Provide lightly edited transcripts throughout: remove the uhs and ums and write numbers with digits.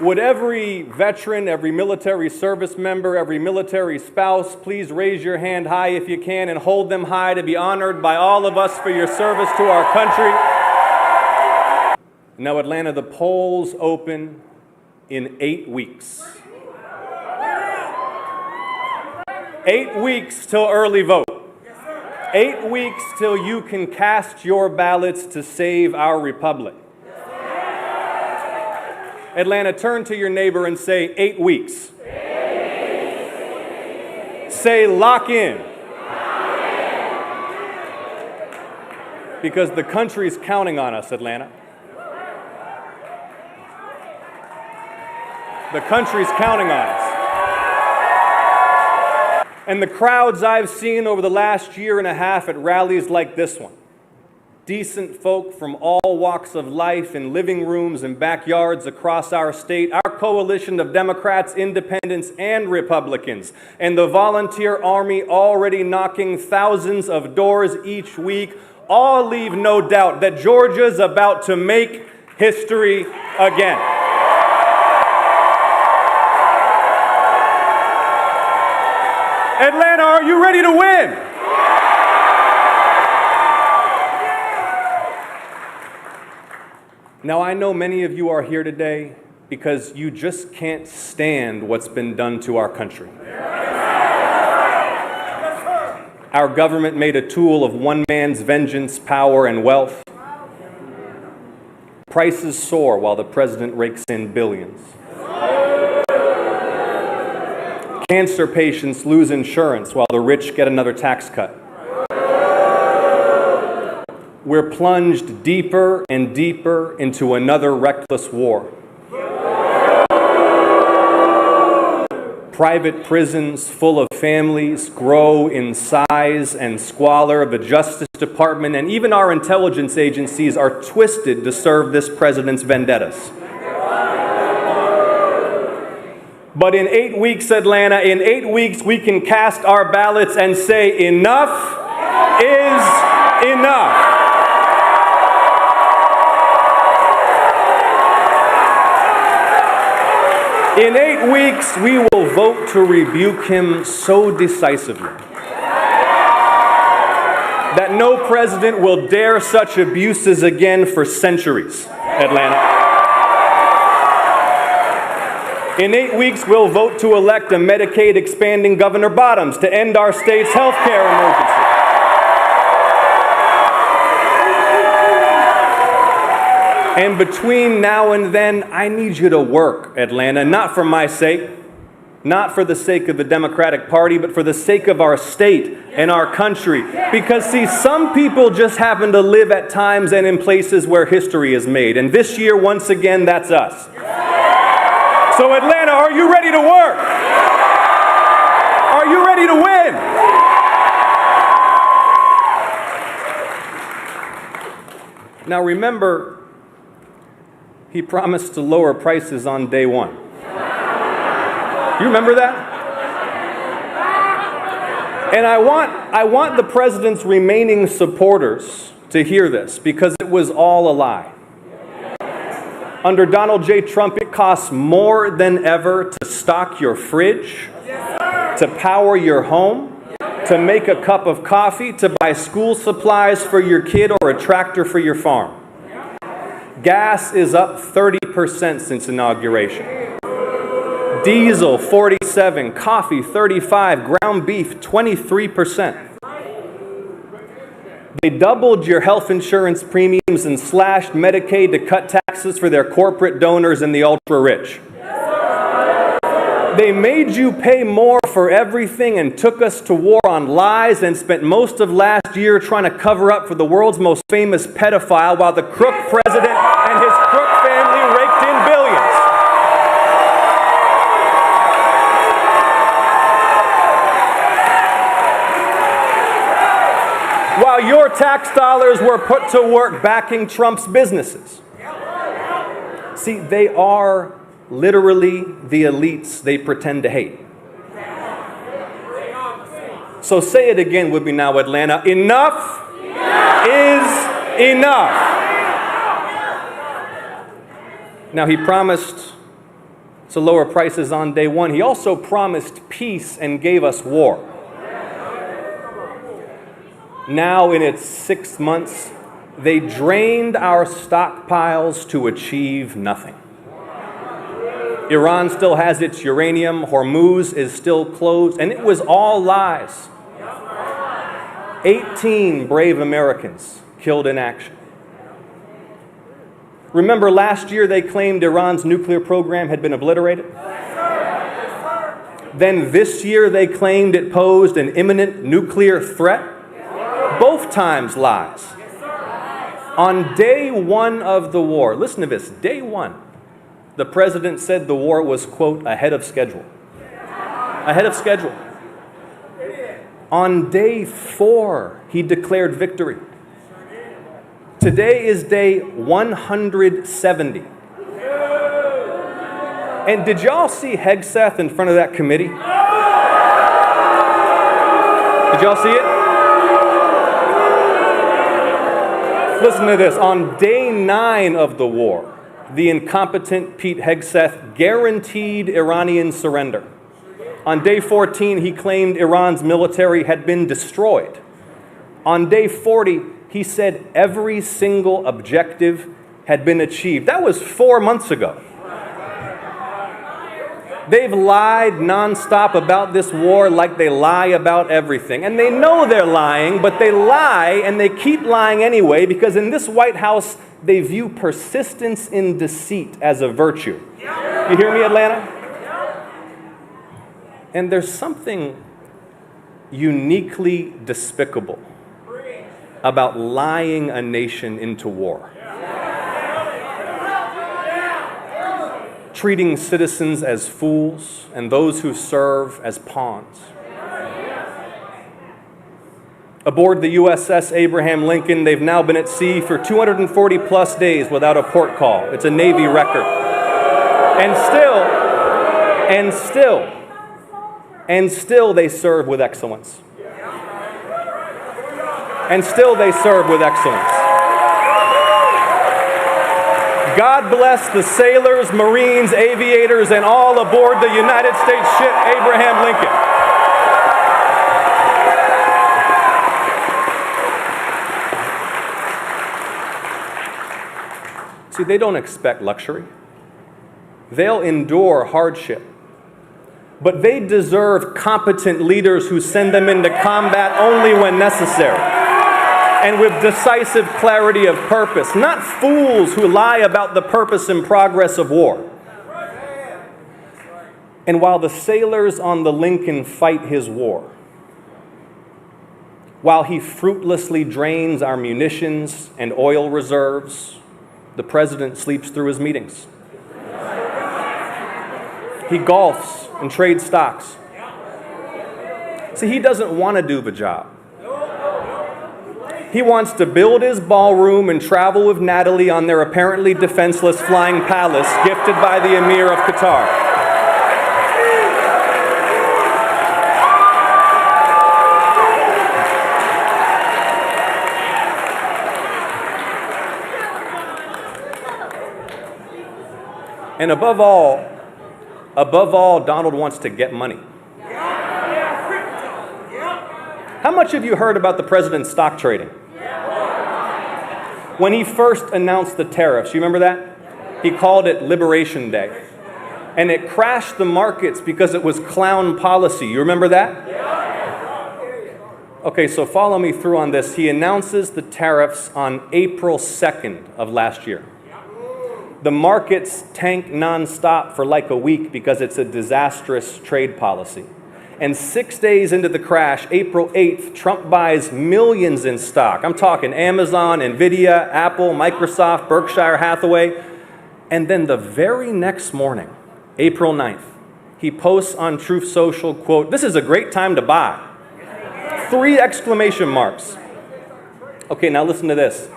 Would every veteran, every military service member, every military spouse please raise your hand high if you can and hold them high to be honored by all of us for your service to our country. Now, Atlanta, the polls open in 8 weeks. 8 weeks till early vote. 8 weeks till you can cast your ballots to save our republic. Atlanta, turn to your neighbor and say 8 weeks. 8 weeks. Say lock in. Because the country's counting on us, Atlanta. The country's counting on us. And the crowds I've seen over the last year and a half at rallies like this one, decent folk from all walks of life in living rooms and backyards across our state, our coalition of Democrats, independents, and Republicans, and the volunteer army already knocking thousands of doors each week, all leave no doubt that Georgia's about to make history again. Atlanta, are you ready to win? Now, I know many of you are here today because you just can't stand what's been done to our country. Our government made a tool of one man's vengeance, power, and wealth. Prices soar while the president rakes in billions. Cancer patients lose insurance while the rich get another tax cut. We're plunged deeper and deeper into another reckless war. Private prisons full of families grow in size and squalor. The Justice Department and even our intelligence agencies are twisted to serve this president's vendettas. But in 8 weeks, Atlanta, in 8 weeks, we can cast our ballots and say enough is enough. In 8 weeks, we will vote to rebuke him so decisively that no president will dare such abuses again for centuries, Atlanta. In 8 weeks, we'll vote to elect a Medicaid expanding Governor Bottoms to end our state's health care emergency. And between now and then, I need you to work, Atlanta, not for my sake, not for the sake of the Democratic Party, but for the sake of our state and our country. Because, see, some people just happen to live at times and in places where history is made. And this year, once again, that's us. So, Atlanta, are you ready to work? Are you ready to win? Now, remember, he promised to lower prices on day one. You remember that? And I want the president's remaining supporters to hear this, because it was all a lie. Under Donald J. Trump, it costs more than ever to stock your fridge, to power your home, to make a cup of coffee, to buy school supplies for your kid or a tractor for your farm. Gas is up 30% since inauguration. Diesel, 47%, coffee, 35%, ground beef, 23%. They doubled your health insurance premiums and slashed Medicaid to cut taxes for their corporate donors and the ultra-rich. They made you pay more for everything and took us to war on lies and spent most of last year trying to cover up for the world's most famous pedophile while the crook president and his crook family raked in billions. While your tax dollars were put to work backing Trump's businesses. See, they are literally the elites they pretend to hate. So say it again with me now, Atlanta. Enough is enough. Now, he promised to lower prices on day one. He also promised peace and gave us war. Now, in its 6 months, they drained our stockpiles to achieve nothing. Iran still has its uranium, Hormuz is still closed, and it was all lies. 18 brave Americans killed in action. Remember last year they claimed Iran's nuclear program had been obliterated? Then this year they claimed it posed an imminent nuclear threat? Both times lies. On day one of the war, listen to this, day one, the president said the war was, quote, ahead of schedule. Ahead of schedule. On day 4, he declared victory. Today is day 170. And did y'all see Hegseth in front of that committee? Did y'all see it? Listen to this. On day 9 of the war, the incompetent Pete Hegseth guaranteed Iranian surrender. On day 14, he claimed Iran's military had been destroyed. On day 40, he said every single objective had been achieved. That was 4 months ago. They've lied nonstop about this war like they lie about everything. And they know they're lying, but they lie and they keep lying anyway because in this White House, they view persistence in deceit as a virtue. You hear me, Atlanta? And there's something uniquely despicable about lying a nation into war. Treating citizens as fools and those who serve as pawns. Aboard the USS Abraham Lincoln, they've now been at sea for 240 plus days without a port call. It's a Navy record. And still they serve with excellence. And still they serve with excellence. God bless the sailors, Marines, aviators, and all aboard the United States ship Abraham Lincoln. See, they don't expect luxury. They'll endure hardship. But they deserve competent leaders who send them into combat only when necessary and with decisive clarity of purpose, not fools who lie about the purpose and progress of war. And while the sailors on the Lincoln fight his war, while he fruitlessly drains our munitions and oil reserves, the president sleeps through his meetings. He golfs and trades stocks. See, he doesn't want to do the job. He wants to build his ballroom and travel with Natalie on their apparently defenseless flying palace gifted by the Emir of Qatar. And above all, Donald wants to get money. How much have you heard about the president's stock trading? When he first announced the tariffs, you remember that? He called it Liberation Day. And it crashed the markets because it was clown policy. You remember that? Okay, so follow me through on this. He announces the tariffs on April 2nd of last year. The markets tank nonstop for like a week because it's a disastrous trade policy. And 6 days into the crash, April 8th, Trump buys millions in stock. I'm talking Amazon, Nvidia, Apple, Microsoft, Berkshire Hathaway. And then the very next morning, April 9th, he posts on Truth Social, quote, "This is a great time to buy." 3 exclamation marks. Okay, now listen to this.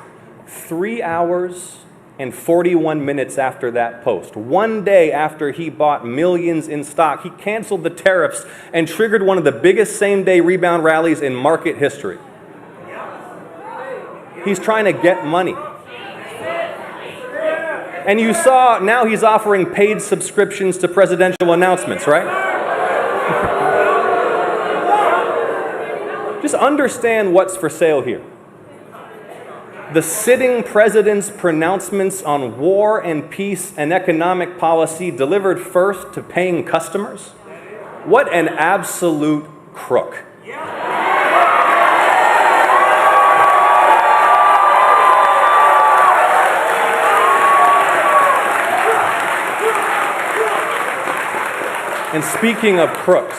3 hours and 41 minutes after that post, 1 day after he bought millions in stock, he canceled the tariffs and triggered one of the biggest same-day rebound rallies in market history. He's trying to get money. And you saw now he's offering paid subscriptions to presidential announcements, right? Just understand what's for sale here. The sitting president's pronouncements on war and peace and economic policy delivered first to paying customers? What an absolute crook. And speaking of crooks,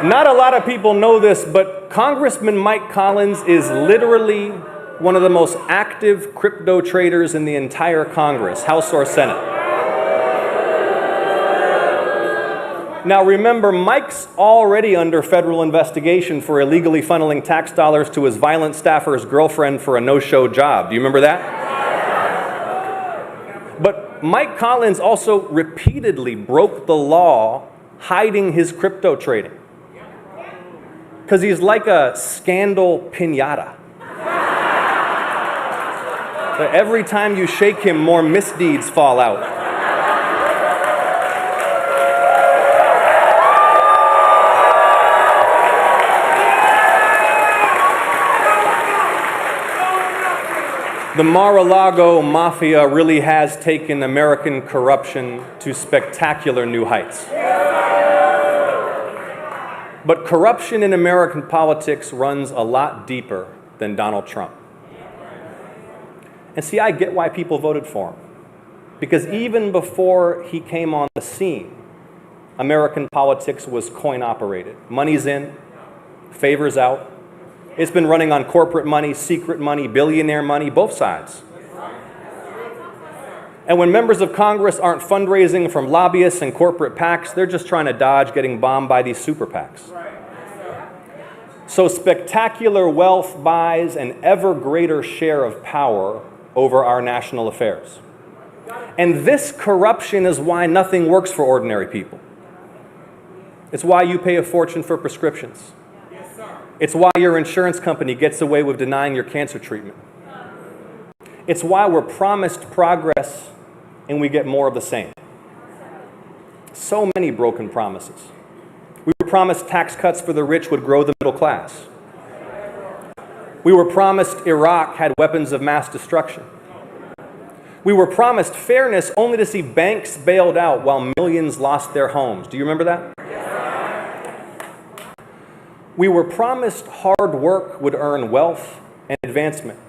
not a lot of people know this, but Congressman Mike Collins is literally one of the most active crypto traders in the entire Congress, House or Senate. Now remember, Mike's already under federal investigation for illegally funneling tax dollars to his violent staffer's girlfriend for a no-show job. Do you remember that? But Mike Collins also repeatedly broke the law hiding his crypto trading. Because he's like a scandal piñata. So every time you shake him, more misdeeds fall out. The Mar-a-Lago mafia really has taken American corruption to spectacular new heights. But corruption in American politics runs a lot deeper than Donald Trump. And see, I get why people voted for him. Because even before he came on the scene, American politics was coin-operated. Money's in, favors out. It's been running on corporate money, secret money, billionaire money, both sides. And when members of Congress aren't fundraising from lobbyists and corporate PACs, they're just trying to dodge getting bombed by these super PACs. So spectacular wealth buys an ever greater share of power over our national affairs. And this corruption is why nothing works for ordinary people. It's why you pay a fortune for prescriptions. It's why your insurance company gets away with denying your cancer treatment. It's why we're promised progress and we get more of the same. So many broken promises. We were promised tax cuts for the rich would grow the middle class. We were promised Iraq had weapons of mass destruction. We were promised fairness only to see banks bailed out while millions lost their homes. Do you remember that? We were promised hard work would earn wealth and advancement.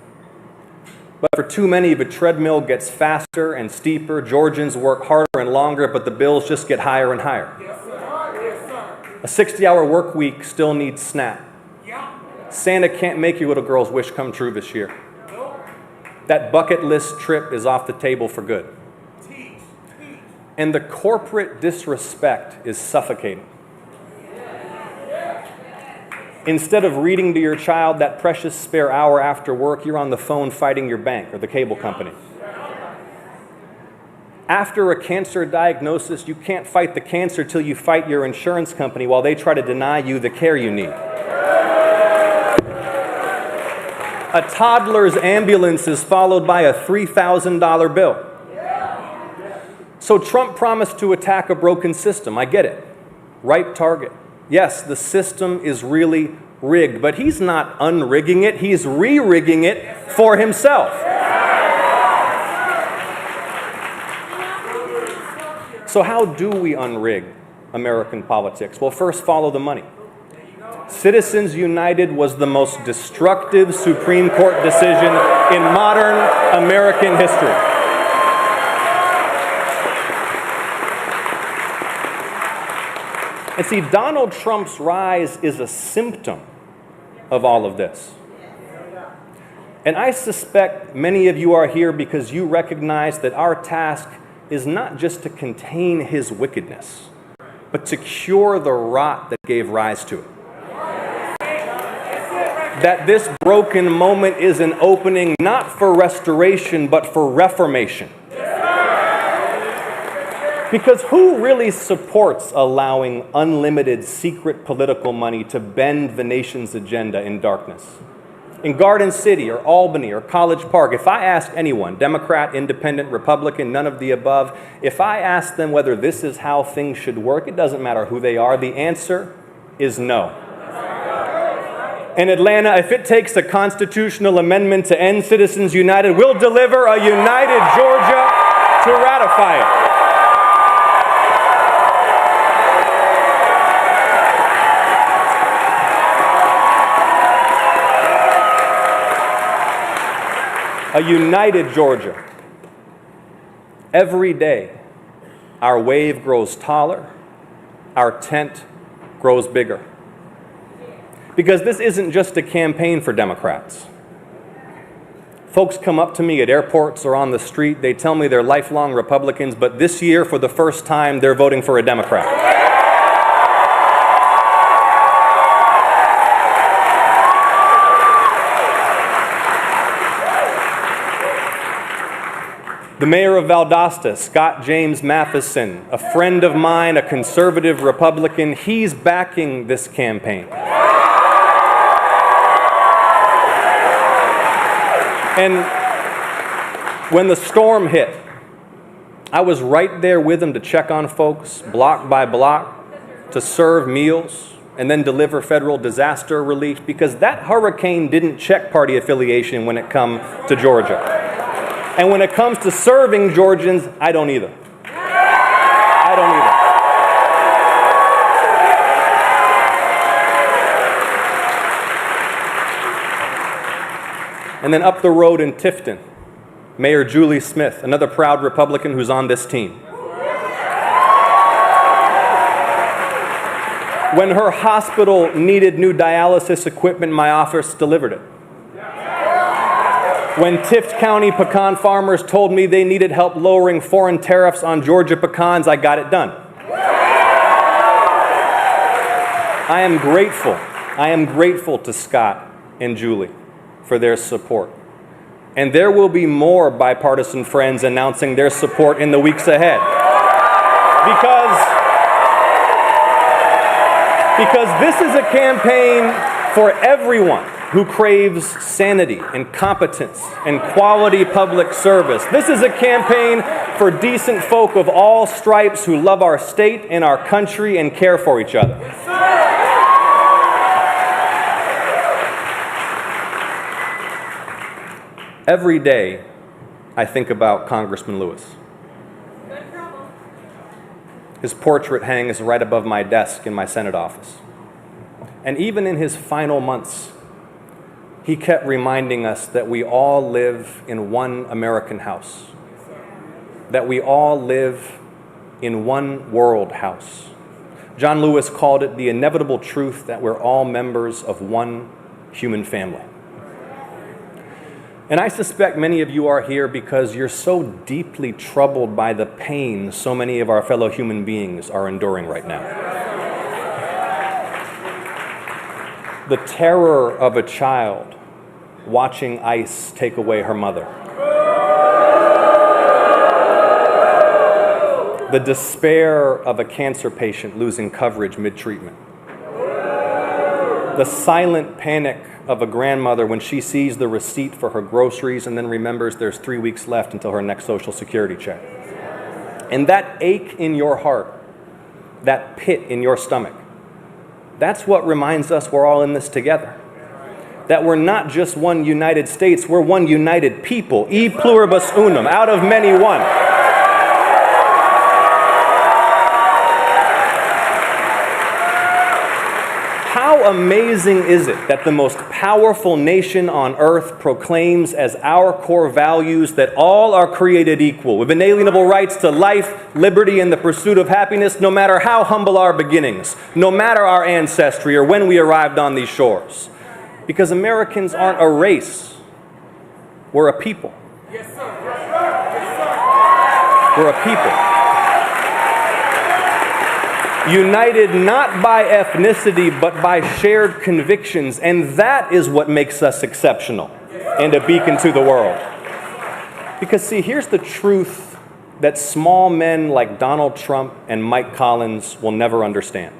But for too many, the treadmill gets faster and steeper. Georgians work harder and longer, but the bills just get higher and higher. A 60-hour work week still needs SNAP. Santa can't make your little girl's wish come true this year. That bucket list trip is off the table for good. And the corporate disrespect is suffocating. Instead of reading to your child that precious spare hour after work, you're on the phone fighting your bank or the cable company. After a cancer diagnosis, you can't fight the cancer till you fight your insurance company while they try to deny you the care you need. A toddler's ambulance is followed by a $3,000 bill. So Trump promised to attack a broken system. I get it. Right target. Yes, the system is really rigged, but he's not unrigging it. He's re-rigging it for himself. So how do we unrig American politics? Well, first, follow the money. Citizens United was the most destructive Supreme Court decision in modern American history. And see, Donald Trump's rise is a symptom of all of this. And I suspect many of you are here because you recognize that our task is not just to contain his wickedness, but to cure the rot that gave rise to it. That this broken moment is an opening not for restoration, but for reformation. Because who really supports allowing unlimited secret political money to bend the nation's agenda in darkness? in Garden City or Albany or College Park, if I ask anyone, Democrat, Independent, Republican, none of the above, if I ask them whether this is how things should work, it doesn't matter who they are, the answer is no. In Atlanta, if it takes a constitutional amendment to end Citizens United, we'll deliver a united Georgia to ratify it. A united Georgia. Every day, our wave grows taller, our tent grows bigger. Because this isn't just a campaign for Democrats. Folks come up to me at airports or on the street, they tell me they're lifelong Republicans, but this year, for the first time, they're voting for a Democrat. The mayor of Valdosta, Scott James Matheson, a friend of mine, a conservative Republican, he's backing this campaign. And when the storm hit, I was right there with him to check on folks, block by block, to serve meals, and then deliver federal disaster relief, because that hurricane didn't check party affiliation when it comes to Georgia. And when it comes to serving Georgians, I don't either. I don't either. And then up the road in Tifton, Mayor Julie Smith, another proud Republican who's on this team. When her hospital needed new dialysis equipment, my office delivered it. When Tift County pecan farmers told me they needed help lowering foreign tariffs on Georgia pecans, I got it done. I am grateful to Scott and Julie for their support. And there will be more bipartisan friends announcing their support in the weeks ahead. Because this is a campaign for everyone who craves sanity and competence and quality public service. This is a campaign for decent folk of all stripes who love our state and our country and care for each other. Every day, I think about Congressman Lewis. His portrait hangs right above my desk in my Senate office. And even in his final months, he kept reminding us that we all live in one American house, that we all live in one world house. John Lewis called it the inevitable truth that we're all members of one human family. And I suspect many of you are here because you're so deeply troubled by the pain so many of our fellow human beings are enduring right now. The terror of a child watching ICE take away her mother. The despair of a cancer patient losing coverage mid-treatment. The silent panic of a grandmother when she sees the receipt for her groceries and then remembers there's 3 weeks left until her next Social Security check. And that ache in your heart, that pit in your stomach, that's what reminds us we're all in this together. That we're not just one United States, we're one united people. E pluribus unum, out of many one. How amazing is it that the most powerful nation on earth proclaims as our core values that all are created equal, with inalienable rights to life, liberty, and the pursuit of happiness, no matter how humble our beginnings, no matter our ancestry or when we arrived on these shores. Because Americans aren't a race, we're a people. Yes, sir. We're a people. United not by ethnicity, but by shared convictions. And that is what makes us exceptional and a beacon to the world. Because see, here's the truth that small men like Donald Trump and Mike Collins will never understand.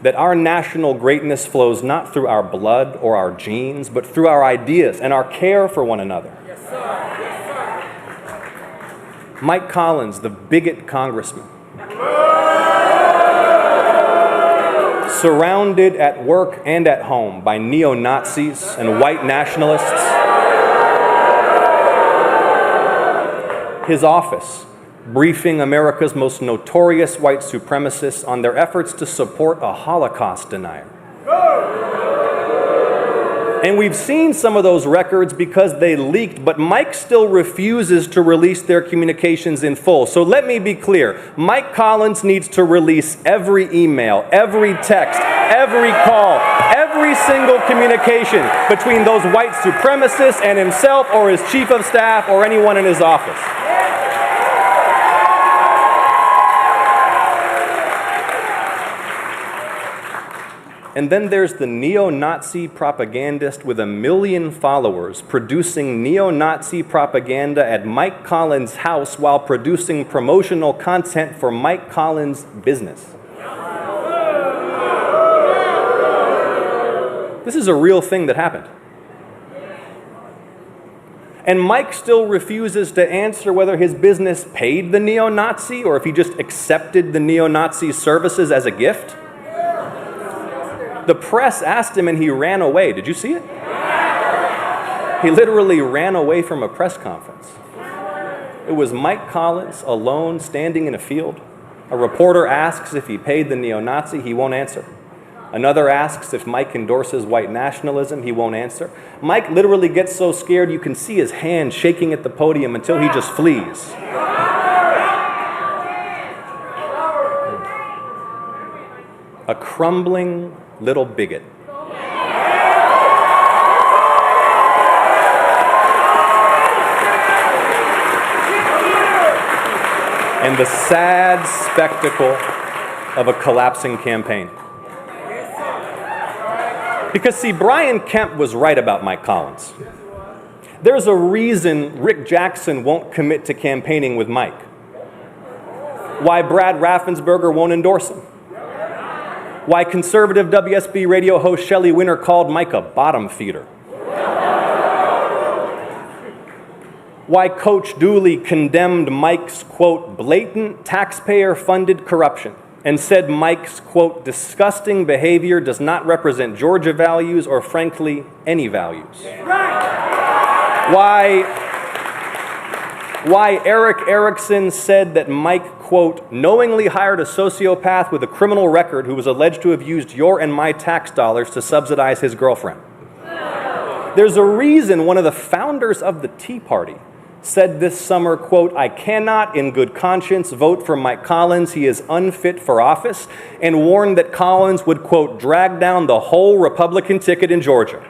that our national greatness flows not through our blood or our genes, but through our ideas and our care for one another. Yes, sir. Yes, sir. Mike Collins, the bigot congressman, surrounded at work and at home by neo-Nazis and white nationalists. His office briefing America's most notorious white supremacists on their efforts to support a Holocaust denier. And we've seen some of those records because they leaked, but Mike still refuses to release their communications in full. So let me be clear. Mike Collins needs to release every email, every text, every call, every single communication between those white supremacists and himself or his chief of staff or anyone in his office. And then there's the neo-Nazi propagandist with 1 million followers producing neo-Nazi propaganda at Mike Collins' house while producing promotional content for Mike Collins' business. This is a real thing that happened. And Mike still refuses to answer whether his business paid the neo-Nazi or if he just accepted the neo-Nazi services as a gift. The press asked him and he ran away. Did you see it? He literally ran away from a press conference. It was Mike Collins alone standing in a field. A reporter asks if he paid the neo-Nazi. He won't answer. Another asks if Mike endorses white nationalism. He won't answer. Mike literally gets so scared you can see his hand shaking at the podium until he just flees. A crumbling little bigot. And the sad spectacle of a collapsing campaign. Because see, Brian Kemp was right about Mike Collins. There's a reason Rick Jackson won't commit to campaigning with Mike. Why Brad Raffensperger won't endorse him. Why conservative WSB radio host Shelley Winter called Mike a bottom feeder. Why Coach Dooley condemned Mike's, quote, blatant taxpayer-funded corruption and said Mike's, quote, disgusting behavior does not represent Georgia values or, frankly, any values. Why Eric Erickson said that Mike, quote, knowingly hired a sociopath with a criminal record who was alleged to have used your and my tax dollars to subsidize his girlfriend. There's a reason one of the founders of the Tea Party said this summer, quote, I cannot in good conscience vote for Mike Collins. He is unfit for office, and warned that Collins would, quote, drag down the whole Republican ticket in Georgia.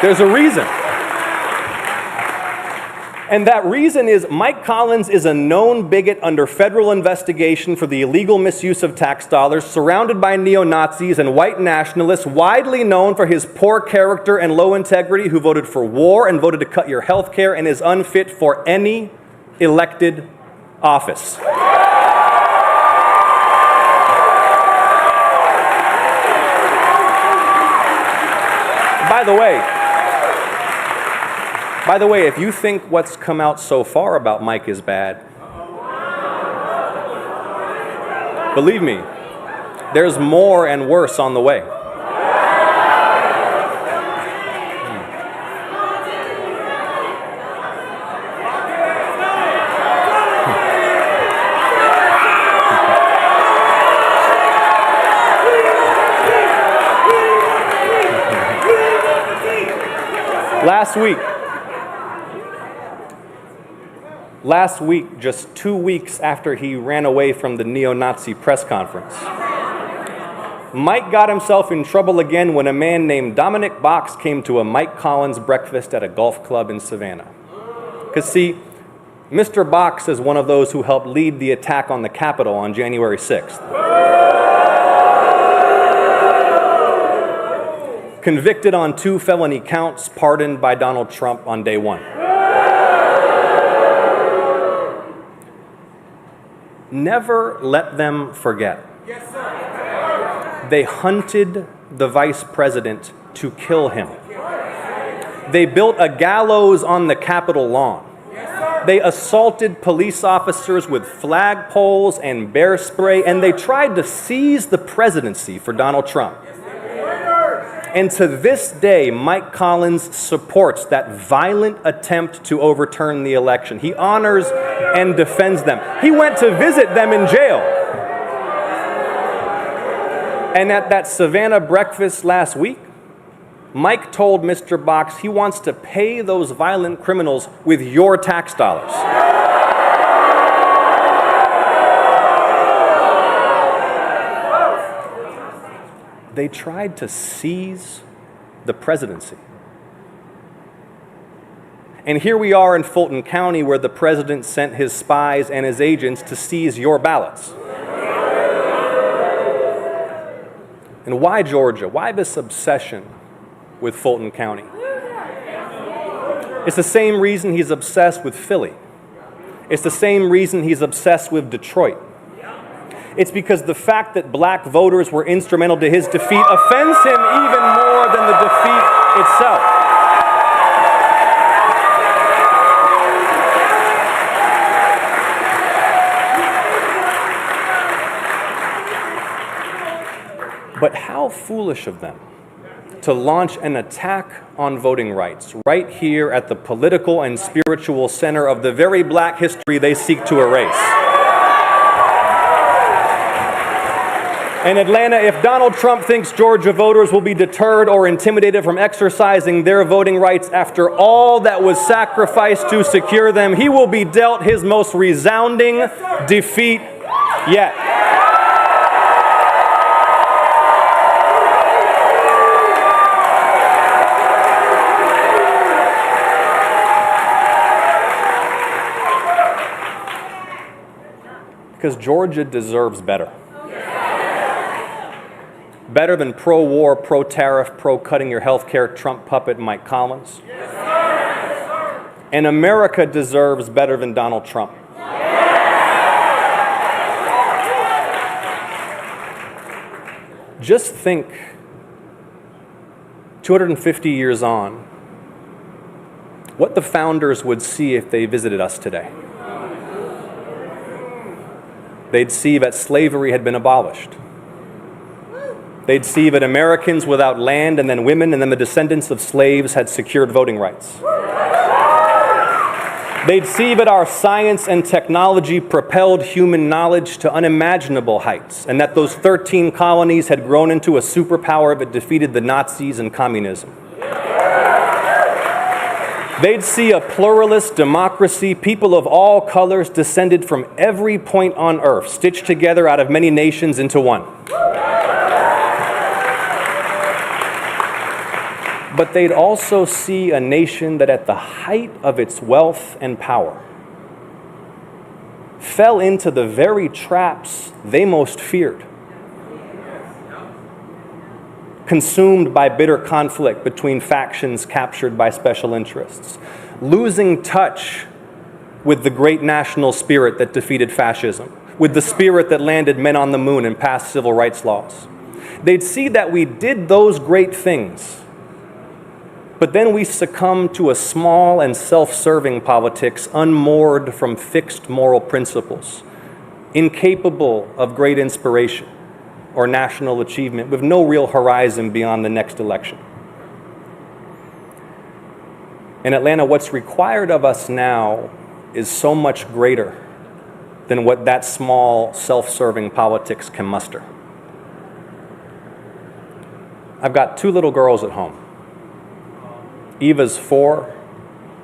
There's a reason. And that reason is Mike Collins is a known bigot under federal investigation for the illegal misuse of tax dollars, surrounded by neo-Nazis and white nationalists, widely known for his poor character and low integrity, who voted for war and voted to cut your health care and is unfit for any elected office. By the way, if you think what's come out so far about Mike is bad, believe me, there's more and worse on the way. Last week, just 2 weeks after he ran away from the neo-Nazi press conference, Mike got himself in trouble again when a man named Dominic Box came to a Mike Collins breakfast at a golf club in Savannah. Because see, Mr. Box is one of those who helped lead the attack on the Capitol on January 6th. Convicted on 2 felony counts, pardoned by Donald Trump on day 1. never let them forget. Yes, sir. They hunted the vice president to kill him. They built a gallows on the Capitol lawn. They assaulted police officers with flagpoles and bear spray, and they tried to seize the presidency for Donald Trump. And to this day, Mike Collins supports that violent attempt to overturn the election. He honors and defends them. He went to visit them in jail. And at that Savannah breakfast last week, Mike told Mr. Box he wants to pay those violent criminals with your tax dollars. They tried to seize the presidency. And here we are in Fulton County, where the president sent his spies and his agents to seize your ballots. And why Georgia? Why this obsession with Fulton County? It's the same reason he's obsessed with Philly. It's the same reason he's obsessed with Detroit. It's because the fact that black voters were instrumental to his defeat offends him even more than the defeat itself. But how foolish of them to launch an attack on voting rights right here at the political and spiritual center of the very black history they seek to erase. In Atlanta, if Donald Trump thinks Georgia voters will be deterred or intimidated from exercising their voting rights after all that was sacrificed to secure them, he will be dealt his most resounding defeat yet. Because Georgia deserves better. Better than pro-war, pro-tariff, pro-cutting your health care Trump puppet Mike Collins. And America deserves better than Donald Trump. Just think, 250 years on, what the founders would see if they visited us today. They'd see that slavery had been abolished. They'd see that Americans without land, and then women, and then the descendants of slaves had secured voting rights. They'd see that our science and technology propelled human knowledge to unimaginable heights, and that those 13 colonies had grown into a superpower that defeated the Nazis and communism. They'd see a pluralist democracy, people of all colors descended from every point on earth, stitched together out of many nations into one. But they'd also see a nation that at the height of its wealth and power fell into the very traps they most feared. Consumed by bitter conflict between factions captured by special interests, losing touch with the great national spirit that defeated fascism, with the spirit that landed men on the moon and passed civil rights laws. They'd see that we did those great things, but then we succumbed to a small and self-serving politics unmoored from fixed moral principles, incapable of great inspiration or national achievement, with no real horizon beyond the next election. In Atlanta, what's required of us now is so much greater than what that small, self-serving politics can muster. I've got 2 little girls at home. Eva's 4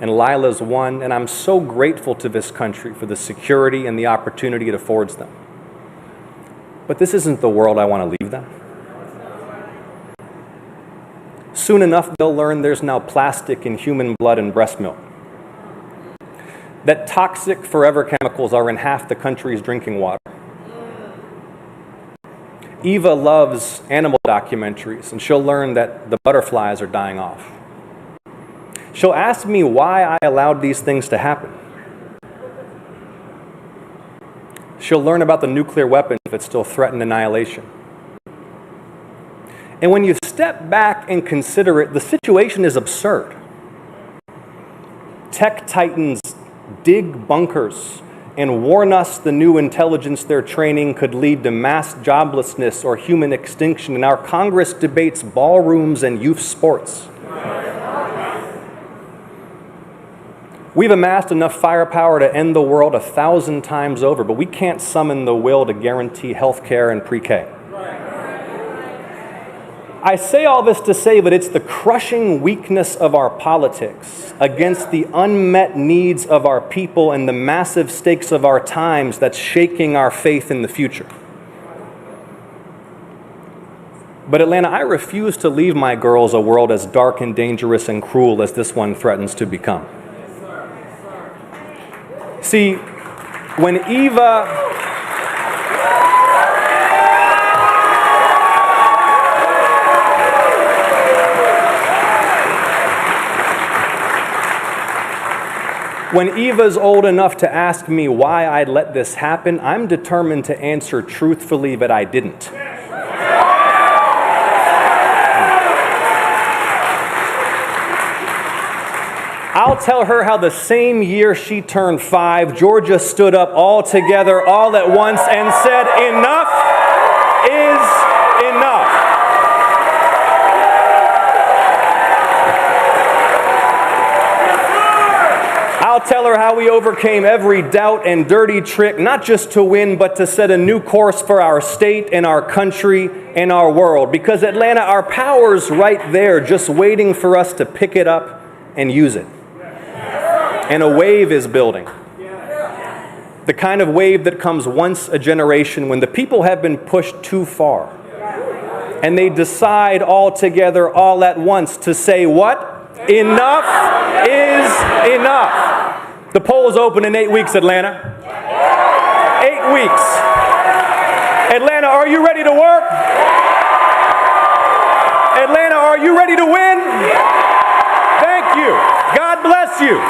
and Lila's 1, and I'm so grateful to this country for the security and the opportunity it affords them. But this isn't the world I want to leave them. Soon enough, they'll learn there's now plastic in human blood and breast milk. That toxic forever chemicals are in half the country's drinking water. Eva loves animal documentaries, and she'll learn that the butterflies are dying off. She'll ask me why I allowed these things to happen. She'll learn about the nuclear weapons if it still threatened annihilation. And when you step back and consider it, the situation is absurd. Tech titans dig bunkers and warn us the new intelligence they're training could lead to mass joblessness or human extinction, and our Congress debates ballrooms and youth sports. We've amassed enough firepower to end the world 1,000 times over, but we can't summon the will to guarantee health care and pre-K. I say all this to say that it's the crushing weakness of our politics against the unmet needs of our people and the massive stakes of our times that's shaking our faith in the future. But Atlanta, I refuse to leave my girls a world as dark and dangerous and cruel as this one threatens to become. See, when Eva's old enough to ask me why I'd let this happen, I'm determined to answer truthfully that I didn't. I'll tell her how the same year she turned 5, Georgia stood up all together, all at once, and said, "Enough is enough." I'll tell her how we overcame every doubt and dirty trick, not just to win, but to set a new course for our state and our country and our world. Because Atlanta, our power's right there, just waiting for us to pick it up and use it. And a wave is building. The kind of wave that comes once a generation when the people have been pushed too far. And they decide all together, all at once, to say what? Enough is enough. The polls open in 8 weeks, Atlanta. 8 weeks. Atlanta, are you ready to work? Atlanta, are you ready to win? Thank you. God bless you.